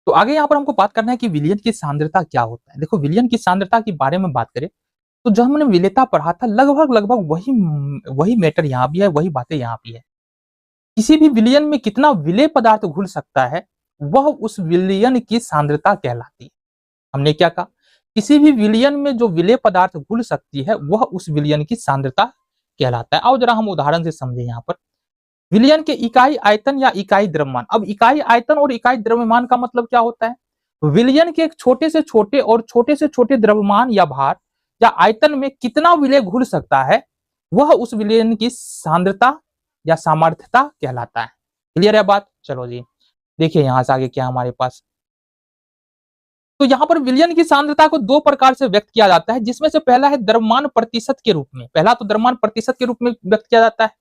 तो आगे यहाँ पर हमको बात करना है कि विलयन की सांद्रता क्या होता है। देखो, विलयन की सांद्रता के बारे में बात करें तो जो हमने विलेयता पढ़ा था लगभग लगभग वही वही मैटर यहाँ भी है, वही बातें यहाँ भी है। किसी भी विलयन में कितना विलेय पदार्थ घुल सकता है वह उस विलयन की सांद्रता कहलाती है। हमने क्या कहा, किसी भी विलयन में जो विलेय पदार्थ घुल सकती है वह उस विलयन की सांद्रता कहलाता है। आओ जरा हम उदाहरण से समझे। यहाँ पर विलयन के इकाई आयतन या इकाई द्रव्यमान। अब इकाई आयतन और इकाई द्रव्यमान का मतलब क्या होता है? विलयन के एक छोटे से छोटे और छोटे से छोटे द्रव्यमान या भार या आयतन में कितना विलेय घुल सकता है वह उस विलयन की सांद्रता या सामर्थ्यता कहलाता है। क्लियर है बात? चलो जी, देखिए यहां से आगे क्या हमारे पास। तो यहां पर विलयन की सांद्रता को दो प्रकार से व्यक्त किया जाता है, जिसमें से पहला है द्रव्यमान प्रतिशत के रूप में। पहला तो द्रव्यमान प्रतिशत के रूप में व्यक्त किया जाता है।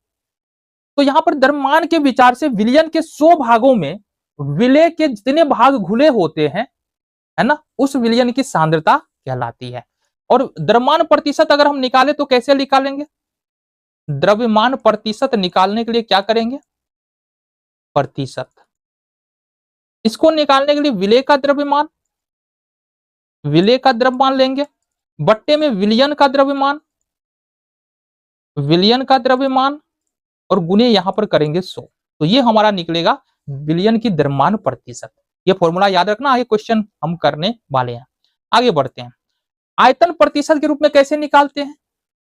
तो यहां पर द्रव्यमान के विचार से विलयन के 100 भागों में विलेय के जितने भाग घुले होते हैं, है ना, उस विलयन की सांद्रता कहलाती है। और द्रव्यमान प्रतिशत अगर हम निकाले तो कैसे निकालेंगे? द्रव्यमान प्रतिशत निकालने के लिए क्या करेंगे? प्रतिशत। इसको निकालने के लिए विलेय का द्रव्यमान, विलेय का द्रव्यमान लेंगे बट्टे में विलयन का द्रव्यमान, विलयन का द्रव्यमान और गुने यहां पर करेंगे 100। तो ये हमारा निकलेगा विलयन की द्रव्यमान प्रतिशत। ये फॉर्मूला याद रखना, आगे क्वेश्चन हम करने वाले हैं। आगे बढ़ते हैं। आयतन प्रतिशत के रूप में कैसे निकालते हैं?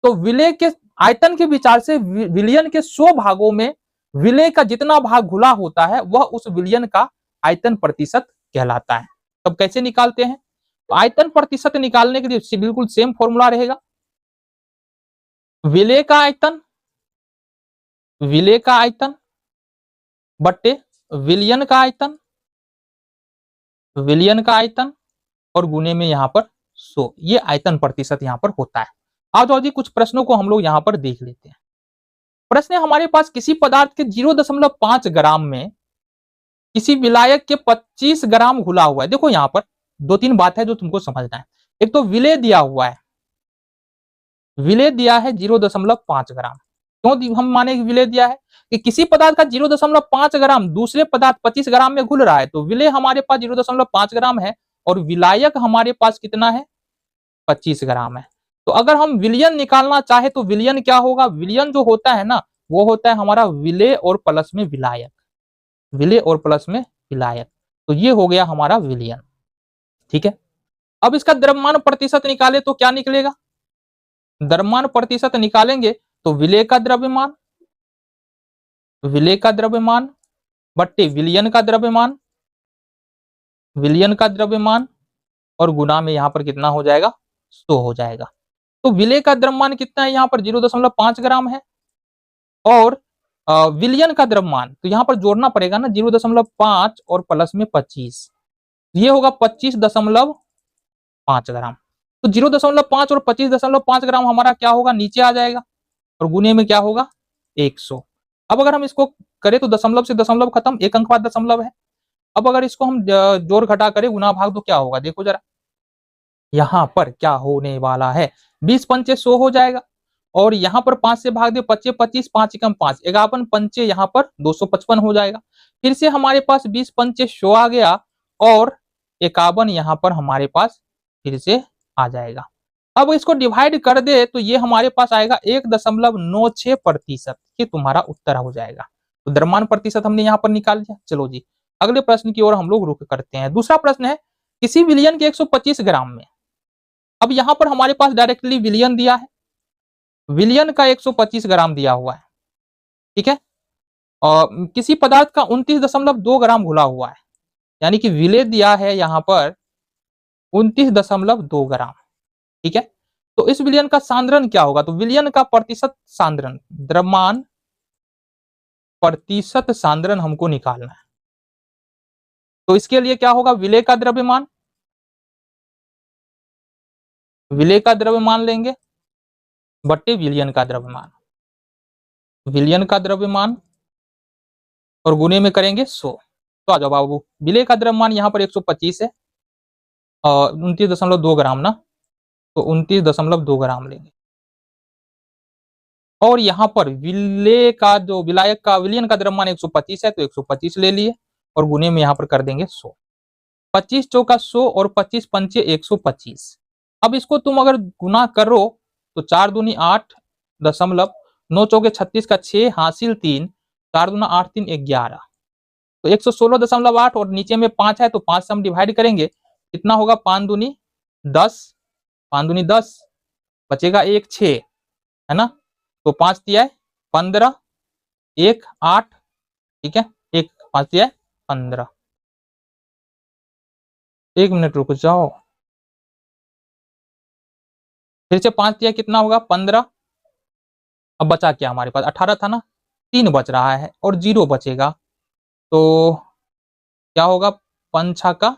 तो विलेय के आयतन के विचार से विलयन के 100 भागों में विलेय का जितना भाग घुला होता है वह उस विलयन का आयतन प्रतिशत कहलाता है। तब कैसे निकालते हैं? तो आयतन प्रतिशत निकालने के लिए बिल्कुल सेम फॉर्मूला रहेगा। विलेय का आयतन, विलेय का आयतन बट्टे विलयन का आयतन, विलयन का आयतन और गुने में यहां पर 100। ये आयतन प्रतिशत यहां पर होता है। आओ जाओ जी, कुछ प्रश्नों को हम लोग यहां पर देख लेते हैं। प्रश्न है हमारे पास, किसी पदार्थ के 0.5 ग्राम में किसी विलायक के 25 ग्राम घुला हुआ है। देखो यहां पर दो तीन बात है जो तुमको समझना है। एक तो विलेय दिया हुआ है, विलेय दिया है 0.5 ग्राम। क्यों हम माने विलेय दिया है? कि किसी पदार्थ का 0.5 ग्राम दूसरे पदार्थ 25 ग्राम में घुल रहा है, तो विलेय हमारे पास 0.5 ग्राम है और विलायक हमारे पास कितना है? 25 ग्राम है। तो अगर हम विलयन निकालना चाहे तो विलयन क्या होगा? विलयन जो होता है ना, वो होता है हमारा विलेय और प्लस में विलायक, विलेय और प्लस में विलायक। तो ये हो गया हमारा विलयन। ठीक है, अब इसका द्रव्यमान प्रतिशत निकाले तो क्या निकलेगा? द्रव्यमान प्रतिशत निकालेंगे तो विलेय का द्रव्यमान, विलेय का द्रव्यमान बट्टे विलयन का द्रव्यमान, विलयन का द्रव्यमान और गुना में यहां पर कितना हो जाएगा? 100 हो जाएगा। तो विलेय का द्रव्यमान कितना है? यहां पर 0.5 ग्राम है और विलयन का द्रव्यमान तो यहां पर जोड़ना पड़ेगा ना, 0.5 और प्लस में 25, ये होगा 25.5 ग्राम। तो 0.5 और 25.5 ग्राम हमारा क्या होगा? नीचे आ जाएगा और गुने में क्या होगा? 100। अब अगर हम इसको करें तो दशमलव से दशमलव खत्म, एक अंक बाद दशमलव है। अब अगर इसको हम जोड़ घटा करें, गुना भाग, तो क्या होगा? देखो जरा यहां पर क्या होने वाला है। 20 पंचे 100 हो जाएगा और यहां पर 5 से भाग दे, 25 25, 5 एकम 5, 51 पंचे यहां पर 255 हो जाएगा। फिर से हमारे पास 20 पंचे 100 आ गया और 51 यहां पर हमारे पास फिर से आ जाएगा। अब इसको डिवाइड कर दे तो ये हमारे पास आएगा 1.96%। ये तुम्हारा उत्तर हो जाएगा। तो द्रव्यमान प्रतिशत हमने यहाँ पर निकाल लिया। चलो जी, अगले प्रश्न की ओर हम लोग रुक करते हैं। दूसरा प्रश्न है, किसी विलयन के 125 ग्राम में, अब यहां पर हमारे पास डायरेक्टली विलयन दिया है, विलयन का 125 ग्राम दिया हुआ है। ठीक है, और किसी पदार्थ का 29.2 ग्राम घुला हुआ है, यानी कि विलेय दिया है यहां पर 29.2 ग्राम। ठीक है, तो इस विलयन का सांद्रण क्या होगा? तो विलयन का प्रतिशत सांद्रण, द्रव्यमान प्रतिशत सांद्रण हमको निकालना है। तो इसके लिए क्या होगा? विलेय का द्रव्यमान, विलेय का द्रव्यमान लेंगे बट्टे विलयन का द्रव्यमान, विलयन का द्रव्यमान और गुने में करेंगे 100। तो आ जाओ बाबू, विलेय का द्रव्यमान यहाँ पर 125 है और 29.2 ग्राम ना, तो 29.2 ग्राम लेंगे और यहाँ पर विलेय का जो विलायक का विलयन का द्रव्यमान 125 है तो 125 ले लिए और गुने में यहाँ पर कर देंगे 100। 25 चौका 100 और 25 पंचे 125। अब इसको तुम अगर गुना करो तो 4 दूनी 8 दशमलव 9 चौके 36 का 6 हासिल 3 4 दूना 8 3 11 तो 116.8 और नीचे में 5 है तो 5 से हम डिवाइड करेंगे कितना होगा 5 दूनी 10 5 दूनी 10 बचेगा 1 6 है ना। तो 5 दिया है 15 1 8 ठीक है 1 5 दिया है 15। 1 मिनट रुक जाओ फिर से 5 दिया कितना होगा 15। अब बचा क्या हमारे पास 18 था ना 3 बच रहा है और 0 बचेगा तो क्या होगा 5 का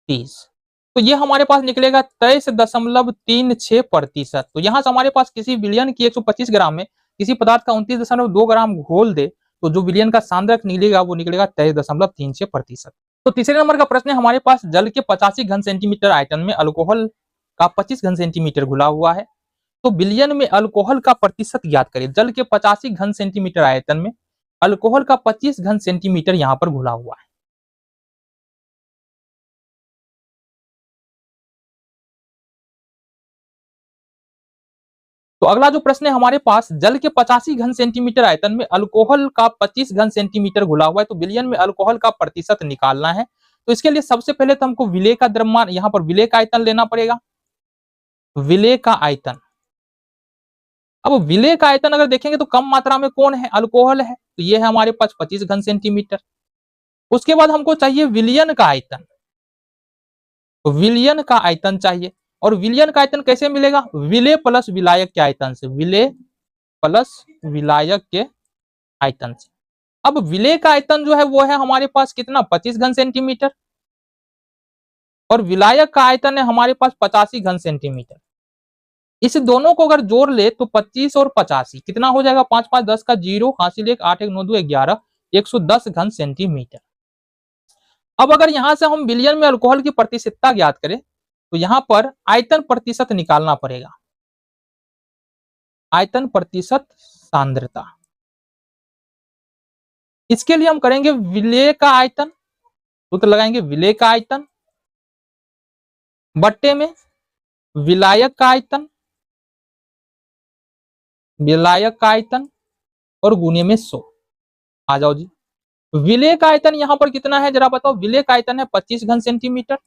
30। तो ये हमारे पास निकलेगा 23.36%। तो यहाँ से हमारे पास किसी विलयन की 125 ग्राम में किसी पदार्थ का 29.2 ग्राम घोल दे तो जो विलयन का सांद्रक निकलेगा वो निकलेगा 23.36%। तो तीसरे नंबर का प्रश्न है हमारे पास जल के 85 घन सेंटीमीटर आयतन में अल्कोहल का 25 घन सेंटीमीटर घुला हुआ है तो विलयन में अल्कोहल का प्रतिशत ज्ञात करें। जल के 85 घन सेंटीमीटर आयतन में अल्कोहल का 25 घन सेंटीमीटर यहाँ पर घुला हुआ है। तो अगला जो प्रश्न है हमारे पास जल के 85 घन सेंटीमीटर आयतन में अल्कोहल का 25 घन सेंटीमीटर घुला हुआ है तो विलयन में अल्कोहल का प्रतिशत निकालना है। तो इसके लिए सबसे पहले तो हमको विलय का द्रव्यमान यहाँ पर विलय का आयतन लेना पड़ेगा। विलय का आयतन अब विलय का आयतन अगर देखेंगे तो कम मात्रा में कौन है अल्कोहल है तो ये है हमारे पास 25 घन सेंटीमीटर। उसके बाद हमको चाहिए विलयन का आयतन। विलयन का आयतन चाहिए और विलयन का आयतन कैसे मिलेगा विलय प्लस विलायक के आयतन से। विलय प्लस विलायक के आयतन से। अब विलय का आयतन जो है वो है हमारे पास कितना 25 घन सेंटीमीटर और विलायक का आयतन है हमारे पास 85 घन सेंटीमीटर। इस दोनों को अगर जोड़ ले तो 25 और 85 कितना हो जाएगा 5 5 10 का 0 हासिल 1 8 1 9 2 11 110 घन सेंटीमीटर। अब अगर यहां से हम विलयन में अल्कोहल की प्रतिशतता ज्ञात करें तो यहां पर आयतन प्रतिशत निकालना पड़ेगा। आयतन प्रतिशत सांद्रता इसके लिए हम करेंगे विलय का आयतन सूत्र लगाएंगे विलय का आयतन बट्टे में विलायक का आयतन विलायक का आयतन और गुने में 100। आ जाओ जी विलय का आयतन यहां पर कितना है जरा बताओ। विलय का आयतन है 25 घन सेंटीमीटर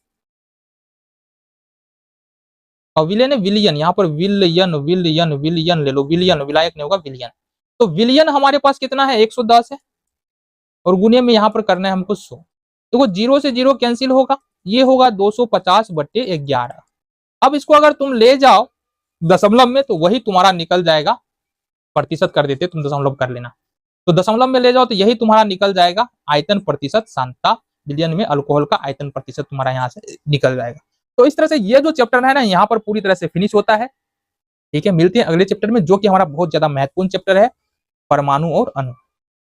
और विलयन है विलियन यहाँ पर विलयन विलयन विलयन ले लो विलयन विलायक नहीं होगा विलयन। तो विलयन हमारे पास कितना है 110 है और गुने में यहाँ पर करना है हमको 100। देखो 0 से 0 कैंसिल होगा ये होगा 250/11। अब इसको अगर तुम ले जाओ दशमलव में तो वही तुम्हारा निकल जाएगा। प्रतिशत कर देते तुम दशमलव कर लेना तो दशमलव में ले जाओ तो यही तुम्हारा निकल जाएगा आयतन प्रतिशत सांद्रता। विलयन में अल्कोहल का आयतन प्रतिशत तुम्हारा यहाँ से निकल जाएगा। तो इस तरह से ये जो चैप्टर है ना यहाँ पर पूरी तरह से फिनिश होता है। ठीक है मिलते हैं अगले चैप्टर में जो कि हमारा बहुत ज्यादा महत्वपूर्ण चैप्टर है परमाणु और अणु।